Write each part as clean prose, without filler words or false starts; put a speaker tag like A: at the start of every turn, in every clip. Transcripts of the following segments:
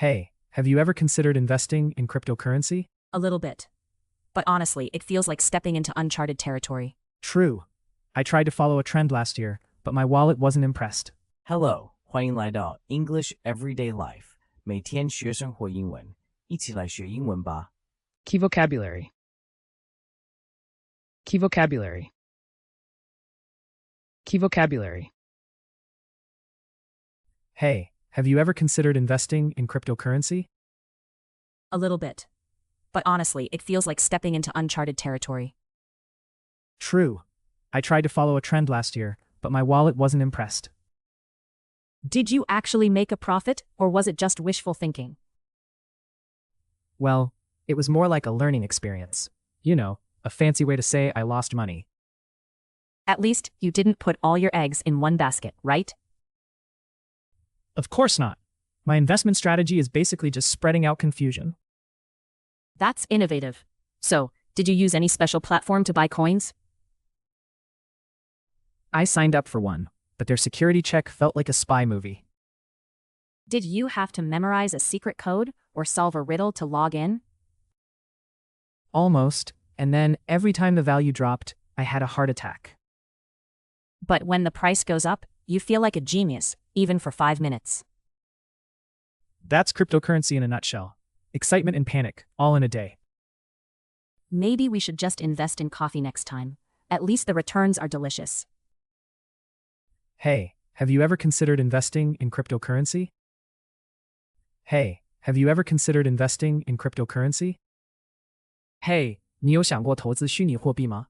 A: Hey, have you ever considered investing in cryptocurrency?
B: A little bit. But honestly, it feels like stepping into uncharted territory.
A: True. I tried to follow a trend last year, but my wallet wasn't impressed.
C: Hello， 欢迎来到 English Everyday Life， 每天学生活英文，一起来学英文吧。
D: Key vocabulary. Key vocabulary. Key vocabulary.
A: Hey, have you ever considered investing in cryptocurrency?
B: A little bit. But honestly, it feels like stepping into uncharted territory.
A: True. I tried to follow a trend last year, but my wallet wasn't impressed.
B: Did you actually make a profit, or was it just wishful thinking?
A: Well, it was more like a learning experience. You know, a fancy way to say I lost money.
B: At least, you didn't put all your eggs in one basket, right?
A: Of course not. My investment strategy is basically just spreading out confusion.
B: That's innovative. So, did you use any special platform to buy coins?
A: I signed up for one, but their security check felt like a spy movie.
B: Did you have to memorize a secret code or solve a riddle to log in?
A: Almost, and then every time the value dropped, I had a heart attack.
B: But when the price goes up, you feel like a genius, even for 5 minutes.
A: That's cryptocurrency in a nutshell. Excitement and panic, all in a day.
B: Maybe we should just invest in coffee next time. At least the returns are delicious.
A: Hey, have you ever considered investing in cryptocurrency? Hey, have you ever considered investing in cryptocurrency? Hey, 你有想过投资虚拟货币吗?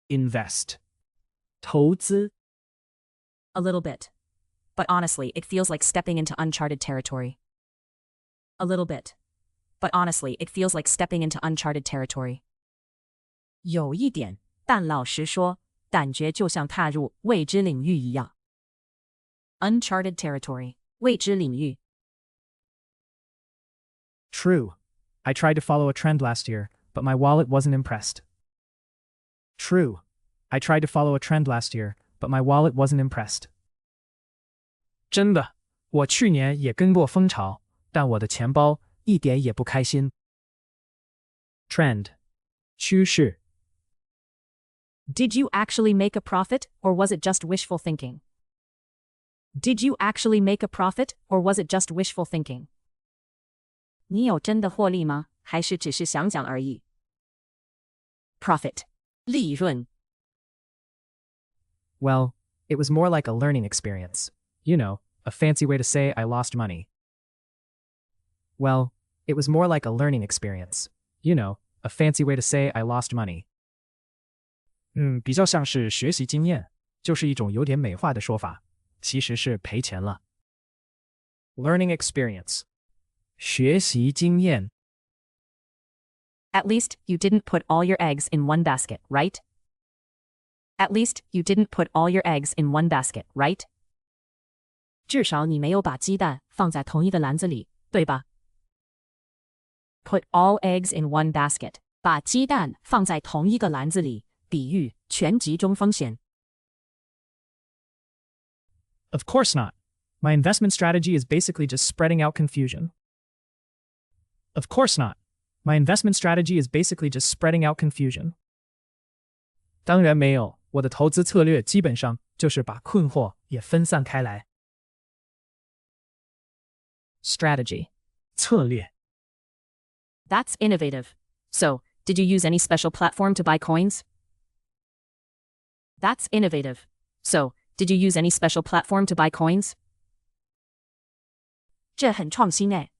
A: Invest. 投资
B: A little bit. But honestly, it feels like stepping into uncharted territory. A little bit. But honestly, it feels like stepping into uncharted territory. 有一点，但老实说，感觉就像踏入未知领域一样。Uncharted territory, 未知领域。
A: True. I tried to follow a trend last year, but my wallet wasn't impressed. True. I tried to follow a trend last year, but my wallet wasn't impressed. 真的，我去年也跟过风潮，但我的钱包一点也不开心。Trend. 趋势。
B: Did you actually make a profit, or was it just wishful thinking? Did you actually make a profit, or was it just wishful thinking? 你有真的获利吗？还是只是想讲而已？ Profit. 利润。
A: Well, it was more like a learning experience. You know, a fancy way to say I lost money. Well, it was more like a learning experience. You know, a fancy way to say I lost money. 比较像是学习经验，就是一种有点美化的说法，其实是赔钱了。Learning experience. 学习经验。
B: At least, you didn't put all your eggs in one basket, right? At least, you didn't put all your eggs in one basket, right? 至少你没有把鸡蛋放在同一个篮子里，对吧？ Put all eggs in one basket. 把鸡蛋放在同一个篮子里，比喻全集中风险。
A: Of course not. My investment strategy is basically just spreading out confusion. Of course not. My investment strategy is basically just spreading out confusion. 当然没有，我的投资策略基本上就是把困惑也分散开来。
B: Strategy.
A: 策略。
B: That's innovative. So, did you use any special platform to buy coins? That's innovative. So, did you use any special platform to buy coins? 这很创新诶。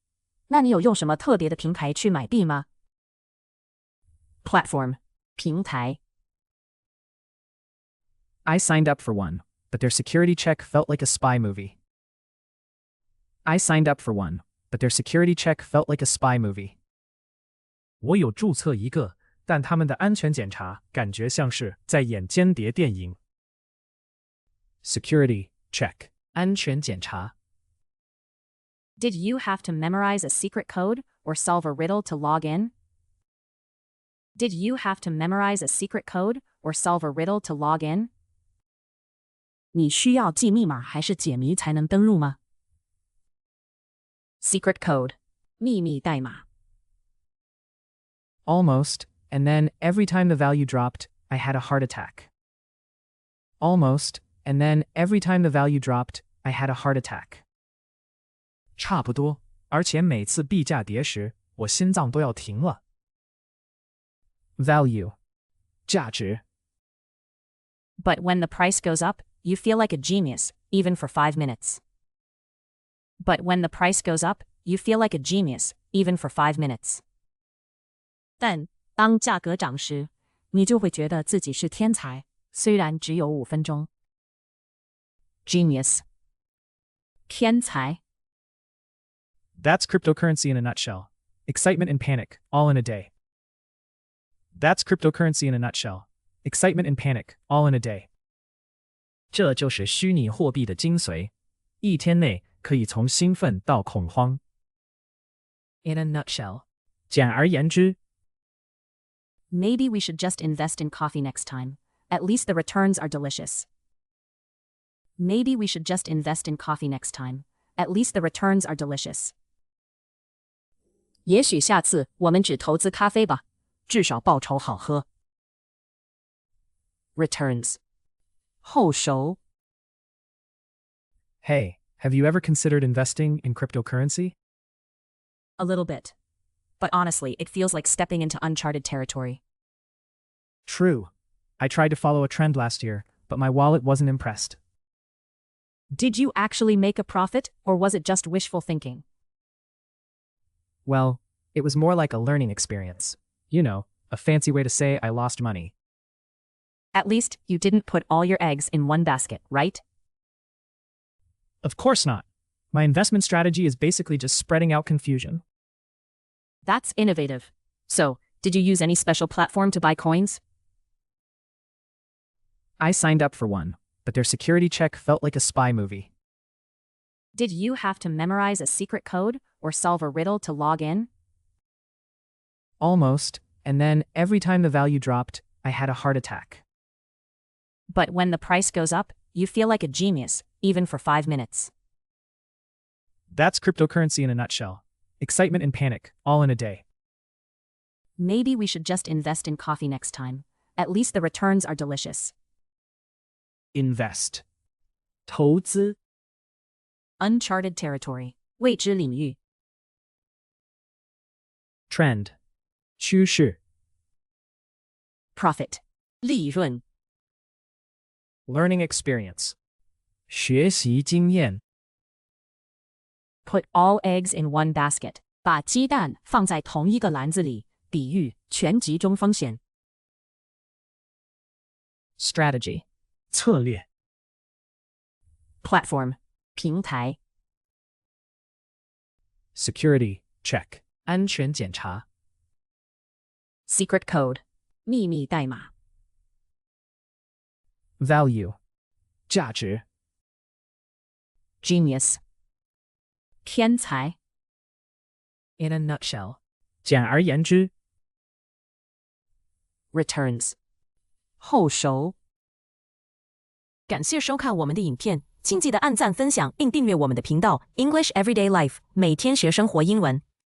B: 那你有用什么特别的平台去买币吗？ Platform. 平台。
A: I signed up for one, but their security check felt like a spy movie. I signed up for one, but their security check felt like a spy movie. 我有注册一个，但他们的安全检查感觉像是在演间谍电影。Security check. 安全检查。
B: Did you have to memorize a secret code or solve a riddle to log in? Did you have to memorize a secret code or solve a riddle to log in? 你需要记密码还是解谜才能登入吗 Secret code. 秘密代码。
A: Almost, and then every time the value dropped, I had a heart attack. Almost, and then every time the value dropped, I had a heart attack. 差不多，而且每次币价跌时，我心脏都要停了。Value, 价值。
B: But when the price goes up, you feel like a genius, even for 5 minutes. But when the price goes up, you feel like a genius, even for 5 minutes. 但当价格涨时，你就会觉得自己是天才，虽然只有5分钟。Genius. 天才。
A: That's cryptocurrency in a nutshell. Excitement and panic, all in a day. That's cryptocurrency in a nutshell. Excitement and panic, all in a day. 这就是虚拟货币的精髓，一天内可以从兴奋到恐慌。In a nutshell. 简而言之。
B: Maybe we should just invest in coffee next time. At least the returns are delicious. Maybe we should just invest in coffee next time. At least the returns are delicious. 也许下次我们只投资咖啡吧，至少报酬好喝。Returns. 后收。
A: Hey, have you ever considered investing in cryptocurrency?
B: A little bit. But honestly, it feels like stepping into uncharted territory.
A: True. I tried to follow a trend last year, but my wallet wasn't impressed.
B: Did you actually make a profit, or was it just wishful thinking?
A: Well, it was more like a learning experience. You know, a fancy way to say I lost money.
B: At least you didn't put all your eggs in one basket, right?
A: Of course not. My investment strategy is basically just spreading out confusion.
B: That's innovative. So, did you use any special platform to buy coins?
A: I signed up for one, but their security check felt like a spy movie.
B: Did you have to memorize a secret code or solve a riddle to log in?
A: Almost, and then every time the value dropped, I had a heart attack.
B: But when the price goes up, you feel like a genius, even for 5 minutes.
A: That's cryptocurrency in a nutshell. Excitement and panic, all in a day.
B: Maybe we should just invest in coffee next time. At least the returns are delicious.
A: Invest. 投资。
B: Uncharted territory. 未知领域。
A: Trend. 趋势。
B: Profit. 利润。
A: Learning experience. 学习经验。
B: Put all eggs in one basket. 把鸡蛋放在同一个篮子里，比喻全集中风险。
A: Strategy. 策略。
B: Platform. 平台。
A: Security. Check. 安全检查。
B: Secret code. 秘密代码。
A: Value. 价值。
B: Genius. 天才。
A: In a nutshell. 简而言之。
B: Returns. 后收。感谢收看我们的影片，请记得按赞、分享并订阅我们的频道 English Everyday Life， 每天学生活英文。